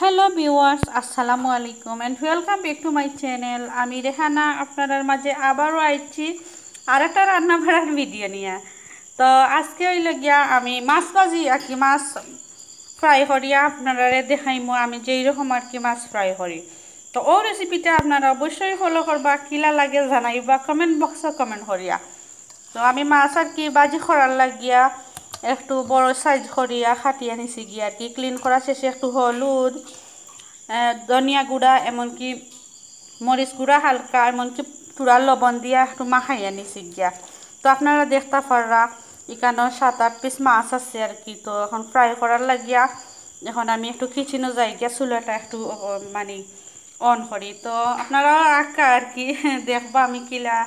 Hello viewers, আসসালামু আলাইকুম and welcome back to my channel. আমি রেহানা আপনাদের মাঝে আবারও আইছি আর একটা রান্না বাড়ার ভিডিও নিয়ে। তো আজকে হইল গিয়া আমি মাছ ভাজি আর কি মাছ ফ্রাই করিয়া আপনারা দেখাইমো আমি যেই রকম আর কি মাছ ফ্রাই করি। তো ও রেসিপিটা আপনারা অবশ্যই ফলো করবা, কিলা লাগে জানাইবা কমেন্ট বক্সে কমেন্ট করিয়া। তো আমি মাছ আর কি বাজি করার লাগিয়া একটু বড় সাইজ করিয়া খাটিয়ে নিছি গিয়া আর কি ক্লিন করা শেষে একটু হলুদ, ধনিয়া গুঁড়া, এমনকি মরিচ গুঁড়া হালকা, এমনকি চূড়া লবণ দিয়া একটু মাখাইয়া নিছি গিয়া। তো আপনারা দেখতে পাররা এখানে 7-8 পিস মাছ আছে আর কি। তো এখন ফ্রাই করার লাগিয়া এখন আমি একটু কিচেনে যাই গিয়া, চুলাটা একটু মানে অন করি। তো আপনারা আঁকা আর কি দেখবা আমি কিলা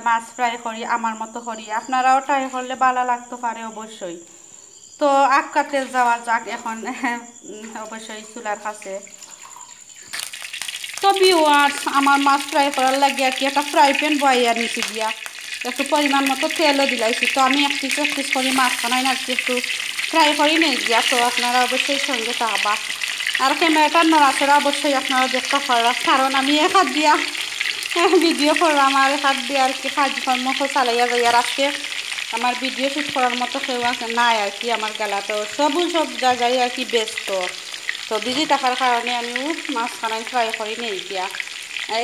মাছ ফ্রাই করি আমার মতো করি, আপনারাও ট্রাই করলে ভালো লাগতে পারে অবশ্যই। তো আঁকাতে যাওয়া যাক এখন অবশ্যই চুলার কাছে। তো ভিউয়ার্স, আমার মাছ ফ্রাই করার লাগে আর কি একটা ফ্রাই প্যান বয়াইয়া নিছি দিয়া একটু পরিমাণ মতো তেলও দিলাইছি। তো আমি এক পিস করে মাছ বানাই আর কি একটু ফ্রাই করি নেই গিয়া। তো আপনারা অবশ্যই সঙ্গে থাকবা আর ক্যামেরাটার নড়াচড়া অবশ্যই আপনারা দেখতে পারা, কারণ আমি এক হাত দিয়া ভিডিও করলাম আর এক হাত দিয়ে আর কি কাজকর্ম চালাইয়া যাই। আর আজকে আমার ভিডিও শ্যুট করার মতো কেউ নাই আর কি আমার গেলা। তো সব জায়গায় আর কি ব্যস্ত। তো বিজি থাকার কারণে আমিও মাছ খানাই ফ্রাই করি নেই গিয়া,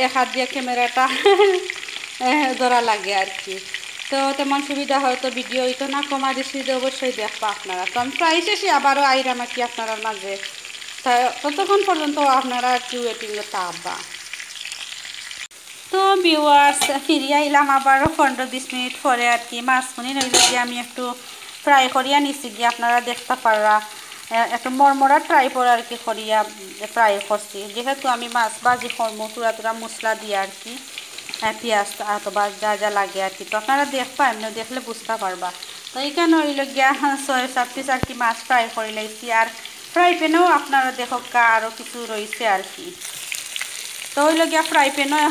এক হাত দিয়ে ক্যামেরাটা ধরা লাগে আর কি। তো তেমন সুবিধা হয়তো ভিডিও হইতো না, কমা দৃষ্টিতে অবশ্যই দেখবা আপনারা। তো আমি প্রায় শেষে আবারও আইরাম আর কি আপনার মাঝে। ততক্ষণ পর্যন্ত আপনারা আর কি ওয়েটিংয়ে থাকবা। তো ভিউয়ার্স, ফিরিয়ে আইলাম আবারও 15-20 মিনিট পরে আর কি। মাছখুনি নইল গিয়ে আমি একটু ফ্রাই করিয়া নিছি গিয়ে, আপনারা দেখতে পাররা একটু মরমরা ট্রাই করে আর কি করিয়া ফ্রাই করছি। যেহেতু আমি মাছ ভাজি করবো তুরা মশলা দিয়ে আর কি, পেঁয়াজ অথবা যা যা লাগে আর কি। তো আপনারা দেখবা, এমনি দেখলে বুঝতে পারবা। তো এইখানে হইল গিয়া 6-7 পিস আর কি মাছ ফ্রাই করে লাইছি। আর ফ্রাই প্যানেও আপনারা দেখো আরও কিছু রয়েছে আর কি। তো হইল গিয়া ফ্রাই প্যানও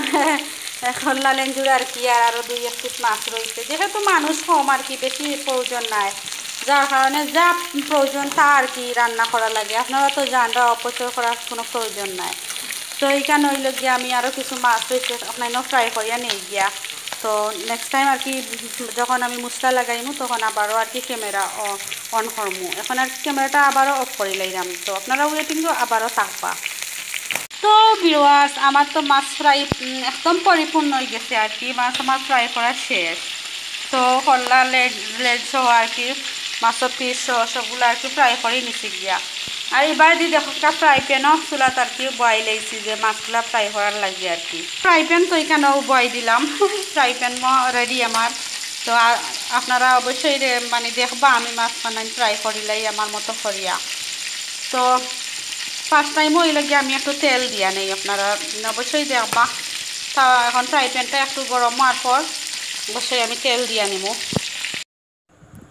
খোলা লেঞ্জুর আর কি, আর আরও 2-1 পিস মাছ রয়েছে। যেহেতু মানুষ কম আর কি, বেশি প্রয়োজন নাই, যার কারণে যা প্রয়োজন তা আর কি রান্না করা লাগে। আপনারা তো জানরা অপচয় করার কোনো প্রয়োজন নাই। তো এইখানে হইল গিয়া আমি আরও কিছু মাছ রয়েছে আপনার ফ্রাই করিয়া নেই গিয়া। তো নেক্সট টাইম আর কি যখন আমি মশলা লাগাইমু তখন আবারও আর কি ক্যামেরা অন করমু। এখন আর ক্যামেরাটা আবারও অফ করে লাইলাম। তো আপনারা ওয়েটিংও আবারও থাকবা। তো ভিউয়ার্স, আমার তো মাছ ফ্রাই একদম পরিপূর্ণ হয়ে গেছে আর কি। মাছ আমার ফ্রাই করা শেষ। তো কল্লা লেজ সহ আর কি মাছের পিস সহ সবগুলো আর কি ফ্রাই করে নিছি গিয়া। আর এবার দিয়ে দেখো একটা ফ্রাই প্যানও চুলাত আর কি বয়াই লাইছি যে মাছগুলা ফ্রাই করার লাগে আর কি। ফ্রাই প্যান তো এখানেও বয়াই দিলাম ফ্রাই প্যান রেডি আমার। তো আপনারা অবশ্যই মানে দেখবা আমি মাছ বানাই ফ্রাই করিলাই আমার মতো করিয়া। তো ফার্স্ট টাইমও এই লাগে আমি একটু তেল দিয়া নেই, আপনারা অবশ্যই দেখবা। তা এখন ফ্রাই প্যানটা একটু গরম হওয়ার পর অবশ্যই আমি তেল দিয়া নিব।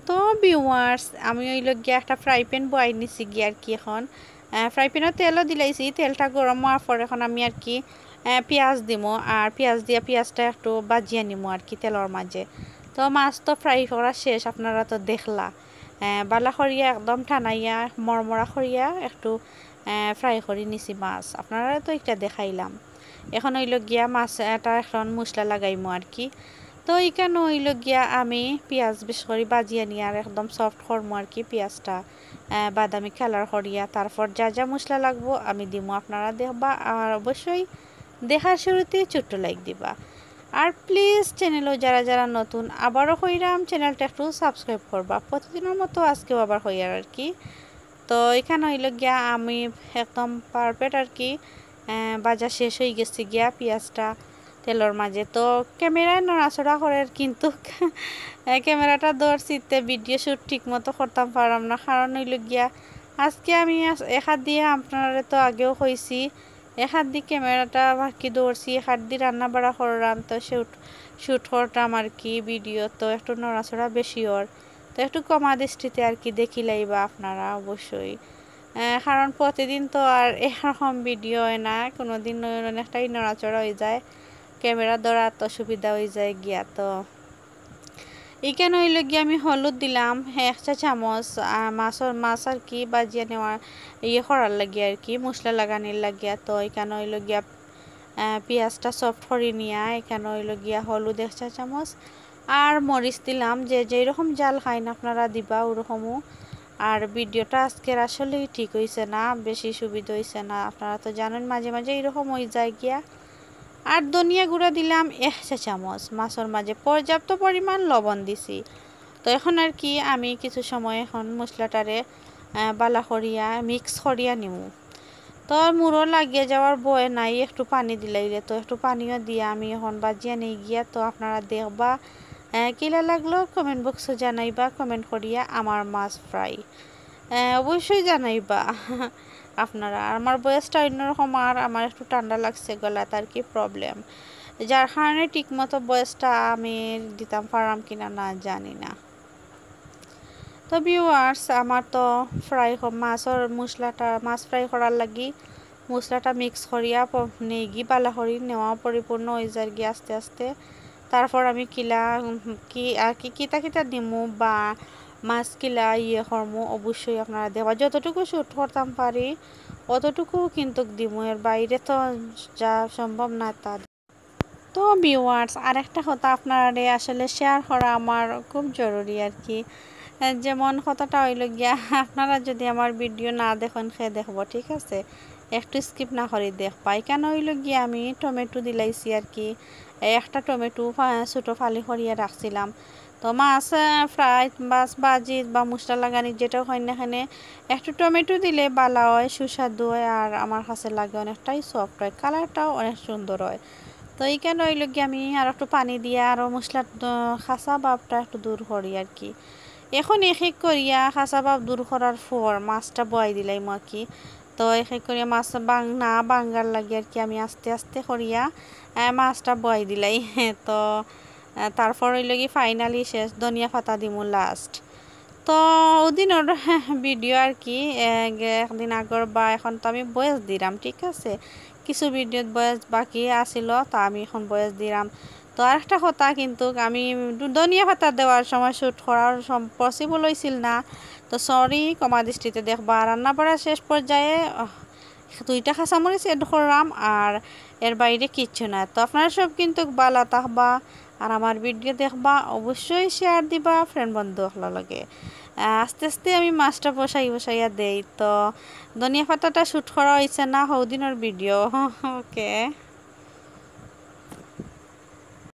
তো ভিউয়ার্স, আমি ওই গিয়া একটা ফ্রাই প্যান বয়াই নিছি গিয়ে আর কি। এখন ফ্রাই প্যানের তেলও দিলাইছি, তেলটা গরম হওয়ার পর এখন আমি আর কি পেঁয়াজ দিমো। আর পেঁয়াজ দিয়া পেঁয়াজটা একটু বাজিয়ে নিমো আর কি তেলের মাঝে। তো মাছ তো ফ্রাই করা শেষ, আপনারা তো দেখলা। বালা খরিয়া একদম ঠানাইয়া মরমরা খরিয়া একটু ফ্রাই করে নিছি মাছ, আপনারা তো একটা দেখাইলাম। এখন হইল গিয়া মাছ এটা এখন মশলা লাগাইমো আর কি। তো এইখানে হইল গিয়া আমি পেঁয়াজ বেশ করে বাজিয়ে নিয়ে আর একদম সফট করবো আর কি পেঁয়াজটা বাদামি কালার করিয়া। তারপর যা যা মশলা লাগবো আমি দিমো, আপনারা দেখবা। আর অবশ্যই দেখার শুরুতেই ছোট্ট লাইক দিবা। আর প্লিজ চ্যানেলও যারা যারা নতুন আবারও হইরাম চ্যানেলটা একটু সাবস্ক্রাইব করবা প্রতিদিনের মতো আজকেও আবার হইয়ার আর কি। তো এখানে হইল গিয়া আমি একদম পারফেক্ট আর কি বাজা শেষ হয়ে গেছে গিয়া পেঁয়াজটা তেলের মাঝে। তো ক্যামেরায় নড়াচড়া করে কিন্তু ক্যামেরাটা ধরছিতে ভিডিও শ্যুট ঠিক মতো করতাম পারলাম না, কারণ হইল গিয়া আজকে আমি এক হাত দিয়ে আপনারা তো আগেও কইছি এক হাত দিয়ে ক্যামেরাটা আর কি ধরছি, এক হাত দিয়ে রান্না বাড়া করলাম। তো শ্যুট করতাম আর কি ভিডিও, তো একটু নড়াচড়া বেশি ওর। তো একটু কমা দৃষ্টিতে আর কি দেখি লাইবা আপনারা অবশ্যই, কারণ প্রতিদিন তো আর এরকম ভিডিও হয় না, কোনো দিন অনেকটাই নড়াচড়া হয়ে যায়, ক্যামেরা ধরা তো সুবিধা হয়ে যায় গিয়া। তো এখানে হইল গিয়ে আমি হলুদ দিলাম 1 চা চামচ, মাছ আর কি বাজিয়ে নেওয়ার করার লাগিয়া আর কি মশলা লাগানোর লাগিয়া। তো এখানে হইল গিয়া পেঁয়াজটা সফট করে নিয়ে এখানে হইল গিয়া হলুদ 1 চা চামচ আর মরিচ দিলাম, যে যেই রকম জাল খাই না আপনারা দিবা ওরকমও। আর ভিডিওটা আজকের আসলেই ঠিক হয়েছে না, বেশি সুবিধা হয়েছে না, আপনারা তো জানেন মাঝে মাঝে এরকম হয়ে যায় গিয়া। আর ধনিয়া গুঁড়া দিলাম 1 চা চামচ, মাছের মাঝে পর্যাপ্ত পরিমাণ লবণ দিছি। তো এখন আর কি আমি কিছু সময় এখন মশলাটারে বালা করিয়া মিক্স করিয়া নিমু। তো মুড়ো লাগিয়ে যাওয়ার বয় নাই, একটু পানি দিলাইলে তো একটু পানিও দিয়ে আমি এখন বাজিয়া নিয়ে গিয়া। তো আপনারা দেখবা কিলা লাগলো কমেন্ট বক্সে জানাইবা, কমেন্ট করিয়া আমার মাছ ফ্রাই অবশ্যই জানাইবা আপনারা। আর আমার বয়সটা অন্যরকম, আর আমার একটু ঠান্ডা লাগছে গলাতে আর কি প্রবলেম, যার কারণে ঠিক মতো বয়সটা আমি দিতাম পারলাম কিনা না জানি না। তো ভিউয়ার্স আমার তো ফ্রাই মাছের মাছ ফ্রাই করার লাগি মশলাটা মিক্স করিয়া নেগি বালা করি নেওয়া পরিপূর্ণ হয়ে যায় গিয়ে আস্তে আস্তে। তারপর আমি কিলা কি আর কি কিতা কিতা দিমু বা মাছ কিলা করমু অবশ্যই আপনারা দেওয়া যতটুকু শ্যুট করতাম পারি অতটুকু কিন্তু দিমু, এর বাইরে তো যা সম্ভব না তা। তো ভিউয়ার্স আরেকটা কথা আপনারা আসলে শেয়ার করা আমার খুব জরুরি আর কি। যেমন কথাটা হইল গিয়া আপনারা যদি আমার ভিডিও না দেখেন খেয়ে দেখবো, ঠিক আছে, একটু স্কিপ না করে দেখবা। কেন হইল গিয়া আমি টমেটো দিলাইছি আর কি, একটা টমেটো ছোটো ফালি করিয়া রাখছিলাম। তো মাছ ফ্রাই মাছ বাজি বা মশলা লাগানি যেটা হয় না, এখানে একটু টমেটো দিলে বালা হয়, সুস্বাদু হয়, আর আমার কাছে লাগে অনেকটাই সফট হয়, কালারটাও অনেক সুন্দর হয়। তো এইখানে হইল গিয়ে আমি আর একটু পানি দিয়ে আরও মশলার খাসা ভাবটা একটু দূর করি আর কি। এখন এক এক করিয়া খাসা ভাব দূর করার পর মাছটা বয়াই দিলাই আর কি। তো এক এক করিয়া মাছ বাঙ্গার লাগে আর কি আমি আস্তে আস্তে করিয়া মাছটা বয়াই দিলাই তো তারপর হইল কি ফাইনালি শেষ ধনিয়া পাতা দিমু লাস্ট। তো ওদিনের ভিডিও আর কি একদিন আগর বা এখন তো আমি বয়স দিলাম, ঠিক আছে, কিছু ভিডিওত বয়স বাকি আসিল তা আমি এখন বয়স দিলাম। তো আর একটা কথা কিন্তু আমি ধনিয়া পাতা দেওয়ার সময় শ্যুট করার পসিবল হয়েছিল না, তো সরি কমা দৃষ্টিতে দেখবা। রান্না বাড়া শেষ পর্যায়ে 2টা কাঁচামরিচ এড করলাম, আর এর বাইরে কিচ্ছু না। তো আপনারা সব কিন্তু বালা থাকবা আর আমার ভিডিও দেখবা, অবশ্যই শেয়ার দিবা ফ্রেন্ড বন্ধু লগে। আস্তে আস্তে আমি মাছটা বসাইয়া দেই। তো ধনিয়া পাতাটা শ্যুট করা হয়েছে না, সৌদিনের ভিডিও ওকে।